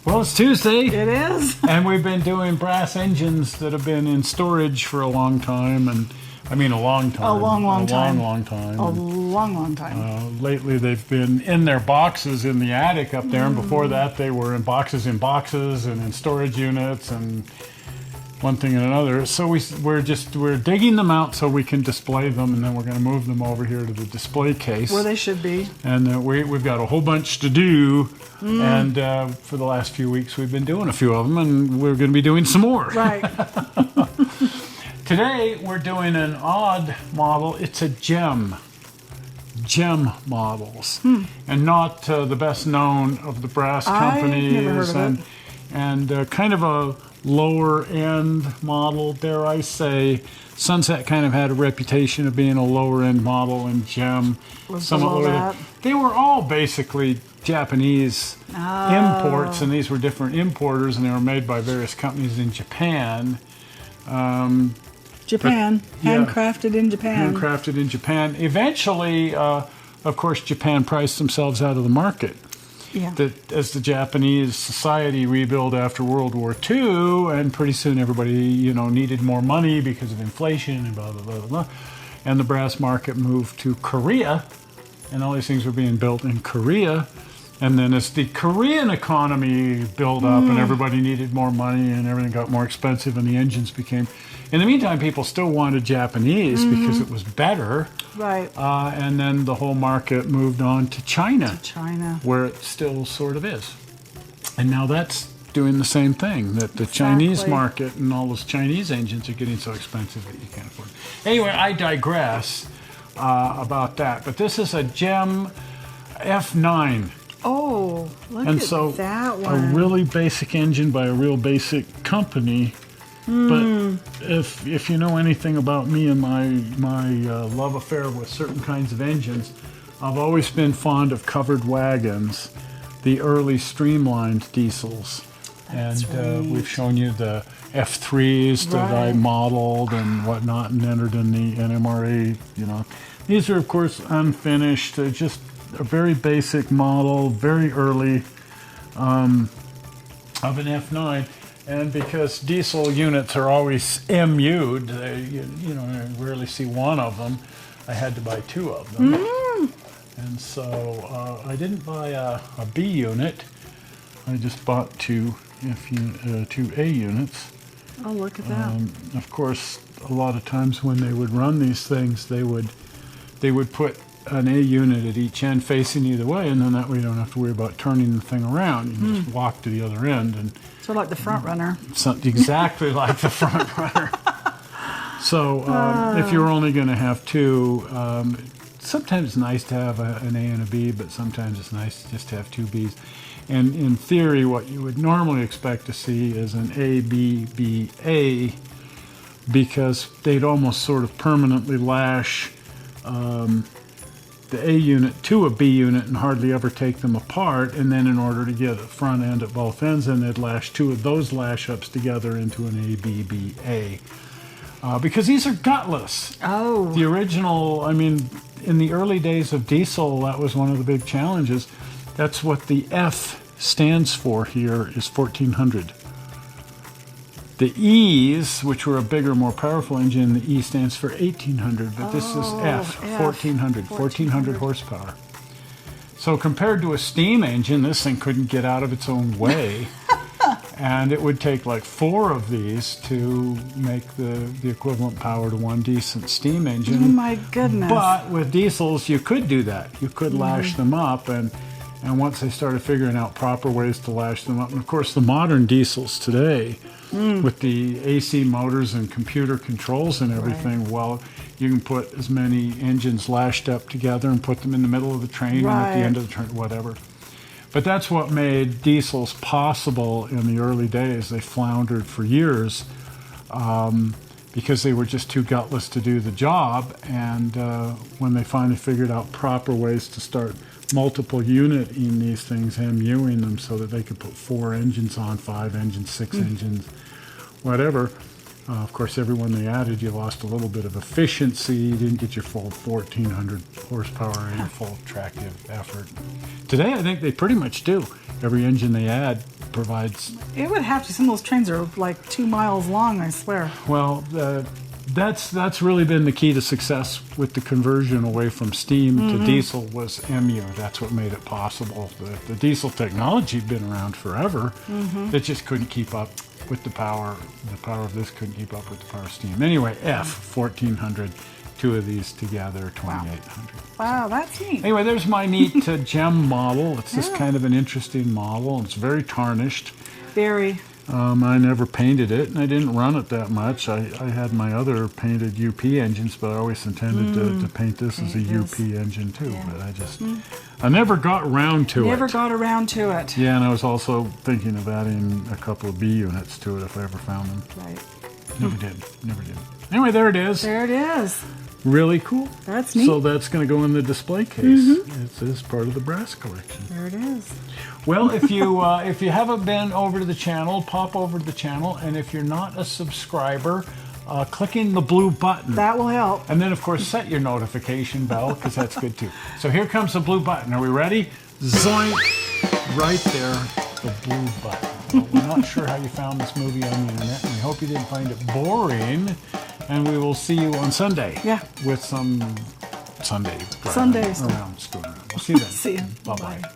Well, it's Tuesday. It is. And we've been doing brass engines that have been in storage for a long time. And I mean a long time. A long time. A long time. Lately they've been in their boxes in the attic up there. And before that they were in boxes and in storage units and one thing and another. So we're digging them out so we can display them, and then we're going to move them over here to the display case Where they should be. And we've got a whole bunch to do. And for the last few weeks we've been doing a few of them, and we're going to be doing some more. Right. Today we're doing an odd model. It's a gem models, and not the best known of the brass companies. I've never heard of it. And kind of a lower end model, dare I say. Sunset kind of had a reputation of being a lower end model, and gem somewhat below lower. that. They were all basically Japanese imports, and these were different importers, and they were made by various companies in Japan. Handcrafted in Japan. Handcrafted in Japan. Eventually, of course, Japan priced themselves out of the market. Yeah. As the Japanese society rebuilt after World War II, and pretty soon everybody, needed more money because of inflation and blah, blah, blah, blah, blah. And the brass market moved to Korea, and all these things were being built in Korea. And then as the Korean economy built up and everybody needed more money and everything got more expensive and the engines became... In the meantime, people still wanted Japanese because it was better. Right. And then the whole market moved on to China. Where it still sort of is. And now that's doing the same thing, that the Chinese market and all those Chinese engines are getting so expensive that you can't afford them. Anyway, I digress about that. But this is a GEM F-9. Oh, look And at so that one. a really basic engine by a real basic company. But if you know anything about me and my love affair with certain kinds of engines, I've always been fond of covered wagons, the early streamlined diesels. That's right. We've shown you the F3s that I modeled and whatnot and entered in the NMRA, These are, of course, unfinished. They're just a very basic model, very early of an F9. And because diesel units are always MU'd, I rarely see one of them. I had to buy two of them. And so I didn't buy a B unit. I just bought two A units. Oh, look at that. Of course, a lot of times when they would run these things, they would put an A unit at each end facing either way, and then that way you don't have to worry about turning the thing around. You can just walk to the other end. And so like the front runner. Exactly like the front runner. So if you're only going to have two, sometimes it's nice to have an A and a B, but sometimes it's nice just to have two Bs. And in theory, what you would normally expect to see is an A, B, B, A, because they'd almost sort of permanently lash the A unit to a B unit and hardly ever take them apart, and then in order to get a front end at both ends, then they'd lash two of those lash-ups together into an ABBA. Because these are gutless. Oh. The original, in the early days of diesel, that was one of the big challenges. That's what the F stands for here, is 1400. The E's, which were a bigger, more powerful engine, the E stands for 1800, but this is F, 1400 horsepower. So compared to a steam engine, this thing couldn't get out of its own way. And it would take like four of these to make the equivalent power to one decent steam engine. Oh my goodness. But with diesels, you could do that. You could lash them up, and once they started figuring out proper ways to lash them up, and of course the modern diesels today, with the AC motors and computer controls and everything, well, you can put as many engines lashed up together and put them in the middle of the train or at the end of the train, whatever. But that's what made diesels possible in the early days. They floundered for years because they were just too gutless to do the job. And when they finally figured out proper ways to start multiple unit in these things, MUing them so that they could put 4 engines on, 5 engines, 6 engines, whatever. Of course, every one they added, you lost a little bit of efficiency. You didn't get your full 1,400 horsepower and your full tractive effort. Today, I think they pretty much do. Every engine they add provides. It would have to. Some of those trains are like 2 miles long, I swear. Well, that's really been the key to success with the conversion away from steam to diesel was MU. That's what made it possible. The diesel technology had been around forever. It just couldn't keep up with the power. The power of this couldn't keep up with the power of steam. Anyway, F 1400. 2 of these together, 2800. Wow, that's neat. Anyway, there's my neat gem model. It's just kind of an interesting model. It's very tarnished. Very. I never painted it, and I didn't run it that much. I had my other painted UP engines, but I always intended to paint this as a UP engine too. Yeah. But I never got around to it. Never got around to it. Yeah, and I was also thinking of adding a couple of B units to it if I ever found them. Right. Never did. Anyway, there it is. There it is. Really cool. That's neat. So that's going to go in the display case. It's part of the brass collection. There it is. Well, if you haven't been over to the channel, pop over to the channel, and if you're not a subscriber, clicking the blue button. That will help. And then, of course, set your notification bell, because that's good too. So here comes the blue button. Are we ready? Zoink! Right there, the blue button. Well, we're not sure how you found this movie on the internet, and we hope you didn't find it boring. And we will see you on Sunday. Yeah. With some Sundays Sundays around. We'll see you then. See you. Bye-bye. Bye.